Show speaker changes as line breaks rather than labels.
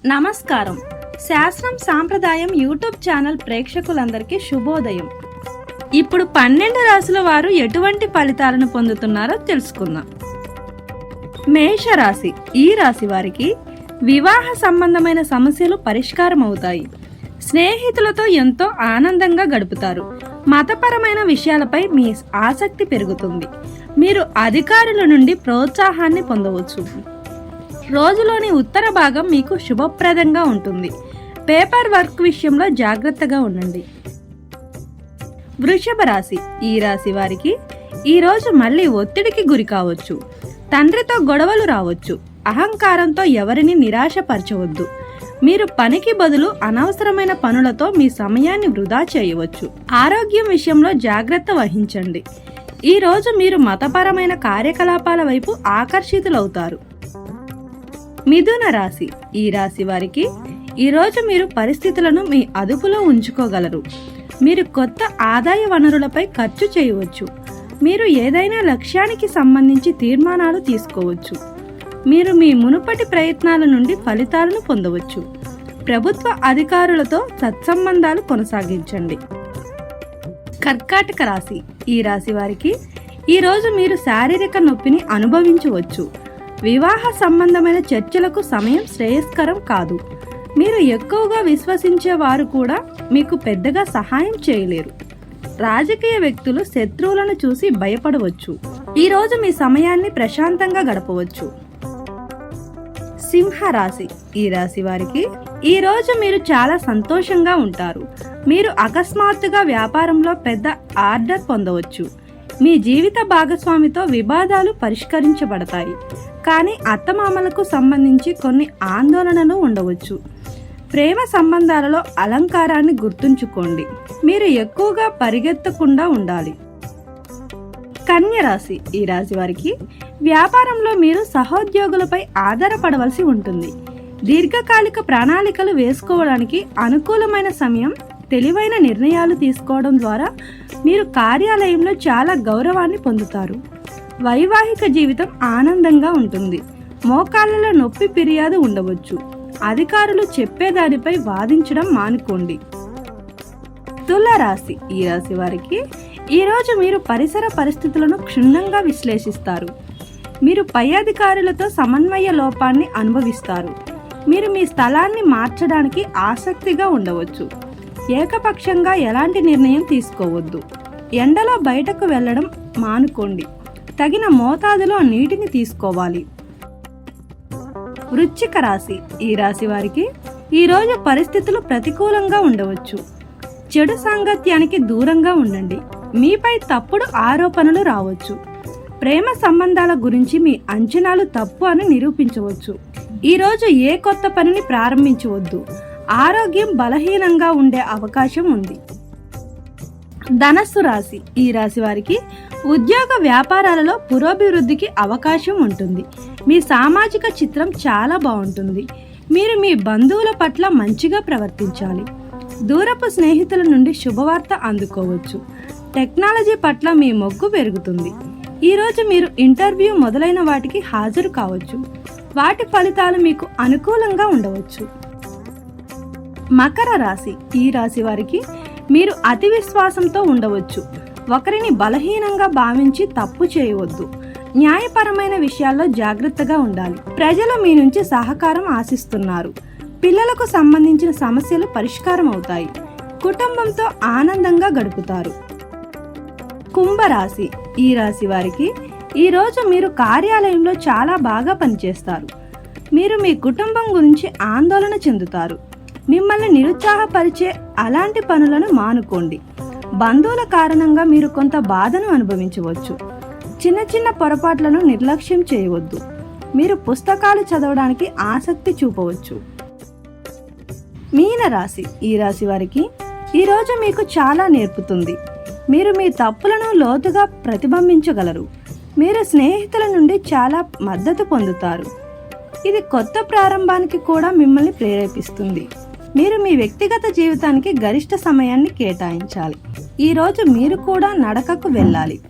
నమస్కారం. శాస్త్రం సాంప్రదాయం యూట్యూబ్ ఛానల్ ప్రేక్షకులందరికీ శుభోదయం. ఇప్పుడు 12 రాశుల వారు ఎటువంటి ఫలితాలను పొందుతున్నారో తెలుసుకుందాం. మేషరాశి. ఈ రాశి వారికి వివాహ సంబంధమైన సమస్యలు పరిష్కారం అవుతాయి. స్నేహితులతో ఎంతో ఆనందంగా గడుపుతారు. మతపరమైన విషయాలపై మీ ఆసక్తి పెరుగుతుంది. మీరు అధికారుల నుండి ప్రోత్సాహాన్ని పొందవచ్చు. రోజులోని ఉత్తర భాగం మీకు శుభప్రదంగా ఉంటుంది. పేపర్ వర్క్ విషయంలో జాగ్రత్తగా ఉండండి. వృషభ రాశి. ఈ రాశి వారికి ఈరోజు మళ్ళీ ఒత్తిడికి గురి కావచ్చు. తండ్రితో గొడవలు రావచ్చు. అహంకారంతో ఎవరిని నిరాశపరచవద్దు. మీరు పనికి బదులు అనవసరమైన పనులతో మీ సమయాన్ని వృధా చేయవచ్చు. ఆరోగ్యం విషయంలో జాగ్రత్త వహించండి. ఈరోజు మీరు మతపరమైన కార్యకలాపాల వైపు ఆకర్షితులవుతారు. మిథున రాశి. ఈ రాశి వారికి ఈరోజు మీరు పరిస్థితులను మీ అదుపులో ఉంచుకోగలరు. మీరు కొత్త ఆదాయ వనరులపై ఖర్చు చేయవచ్చు. మీరు ఏదైనా లక్ష్యానికి సంబంధించి తీర్మానాలు తీసుకోవచ్చు. మీరు మీ మునుపటి ప్రయత్నాల నుండి ఫలితాలను పొందవచ్చు. ప్రభుత్వ అధికారులతో సత్సంబంధాలు కొనసాగించండి. కర్కాటక రాశి. ఈ రాశి వారికి ఈరోజు మీరు శారీరక నొప్పిని అనుభవించవచ్చు. వివాహ సంబంధమైన చర్చలకు సమయం శ్రేయస్కరం కాదు. మీరు ఎక్కువగా విశ్వసించే వారు కూడా మీకు పెద్దగా సహాయం చేయలేరు. రాజకీయ వ్యక్తులు శత్రువులను చూసి భయపడవచ్చు. ఈరోజు మీ సమయాన్ని ప్రశాంతంగా గడపవచ్చు. సింహరాశి. ఈ రాశి వారికి ఈరోజు మీరు చాలా సంతోషంగా ఉంటారు. మీరు అకస్మాత్తుగా వ్యాపారంలో పెద్ద ఆర్డర్ పొందవచ్చు. మీ జీవిత భాగస్వామితో వివాదాలు పరిష్కరించబడతాయి. కానీ అత్తమామలకు సంబంధించి కొన్ని ఆందోళనలు ఉండవచ్చు. ప్రేమ సంబంధాలలో అలంకారాన్ని గుర్తుంచుకోండి. మీరు ఎక్కువగా పరిగెత్తకుండా ఉండాలి. కన్య రాశి. ఈ రాశి వారికి వ్యాపారంలో మీరు సహోద్యోగులపై ఆధారపడవలసి ఉంటుంది. దీర్ఘకాలిక ప్రణాళికలు వేసుకోవడానికి అనుకూలమైన సమయం. తెలివైన నిర్ణయాలు తీసుకోవడం ద్వారా మీరు కార్యాలయంలో చాలా గౌరవాన్ని పొందుతారు. వైవాహిక జీవితం ఆనందంగా ఉంటుంది. మోకాళ్ళలో నొప్పి ఫిర్యాదు ఉండవచ్చు. అధికారులు చెప్పేదానిపై వాదించడం మానుకోండి. తుల రాశి. ఈ రాశి వారికి ఈరోజు మీరు పరిసర పరిస్థితులను క్షుణ్ణంగా విశ్లేషిస్తారు. మీరు పై అధికారులతో సమన్వయ లోపాన్ని అనుభవిస్తారు. మీరు మీ స్థలాన్ని మార్చడానికి ఆసక్తిగా ఉండవచ్చు. ఏకపక్షంగా ఎలాంటి నిర్ణయం తీసుకోవద్దు. ఎండలో బయటకు వెళ్లడం మానుకోండి. తగిన మోతాదులో నీటిని తీసుకోవాలి. వృశ్చిక రాశి. ఈ రాశి వారికి ఈరోజు పరిస్థితులు ప్రతికూలంగా ఉండవచ్చు. చెడు సాంగత్యానికి దూరంగా ఉండండి. మీపై తప్పుడు ఆరోపణలు రావచ్చు. ప్రేమ సంబంధాల గురించి మీ అంచనాలు తప్పు అని నిరూపించవచ్చు. ఈరోజు ఏ కొత్త పనిని ప్రారంభించవద్దు. ఆరోగ్యం బలహీనంగా ఉండే అవకాశం ఉంది. ధనస్సు రాశి. ఈ రాశి వారికి ఉద్యోగ వ్యాపారాలలో పురోభివృద్ధికి అవకాశం ఉంటుంది. మీ సామాజిక చిత్రం చాలా బాగుంటుంది. మీరు మీ బంధువుల పట్ల మంచిగా ప్రవర్తించాలి. దూరపు స్నేహితుల నుండి శుభవార్త అందుకోవచ్చు. టెక్నాలజీ పట్ల మీ మొగ్గు పెరుగుతుంది. ఈరోజు మీరు ఇంటర్వ్యూ మొదలైన వాటికి హాజరు కావచ్చు. వాటి ఫలితాలు మీకు అనుకూలంగా ఉండవచ్చు. మకర రాశి. ఈ రాశి వారికి మీరు అతి విశ్వాసంతో ఉండవచ్చు. ఒకరిని బలహీనంగా భావించి తప్పు చేయవద్దు. న్యాయపరమైన విషయాల్లో జాగ్రత్తగా ఉండాలి. ప్రజలు మీ నుంచి సహకారం ఆశిస్తున్నారు. పిల్లలకు సంబంధించిన సమస్యలు పరిష్కారం అవుతాయి. కుటుంబంతో ఆనందంగా గడుపుతారు. కుంభరాశి. ఈ రాశి వారికి ఈరోజు మీరు కార్యాలయంలో చాలా బాగా పనిచేస్తారు. మీరు మీ కుటుంబం గురించి ఆందోళన చెందుతారు. మిమ్మల్ని నిరుత్సాహపరిచే అలాంటి పనులను మానుకోండి. బంధువుల కారణంగా మీరు కొంత బాధను అనుభవించవచ్చు. చిన్న చిన్న పొరపాట్లను నిర్లక్ష్యం చేయవద్దు. మీరు పుస్తకాలు చదవడానికి ఆసక్తి చూపవచ్చు. మీన రాశి. ఈ రాశి వారికి ఈరోజు మీకు చాలా నేర్పుతుంది. మీరు మీ తప్పులను లోతుగా ప్రతిబింబించగలరు. మీరు స్నేహితుల నుండి చాలా మద్దతు పొందుతారు. ఇది కొత్త ప్రారంభానికి కూడా మిమ్మల్ని ప్రేరేపిస్తుంది. మీరు మీ వ్యక్తిగత జీవితానికి గరిష్ట సమయాన్ని కేటాయించాలి. ఈరోజు మీరు కూడా నడకకు వెళ్ళాలి.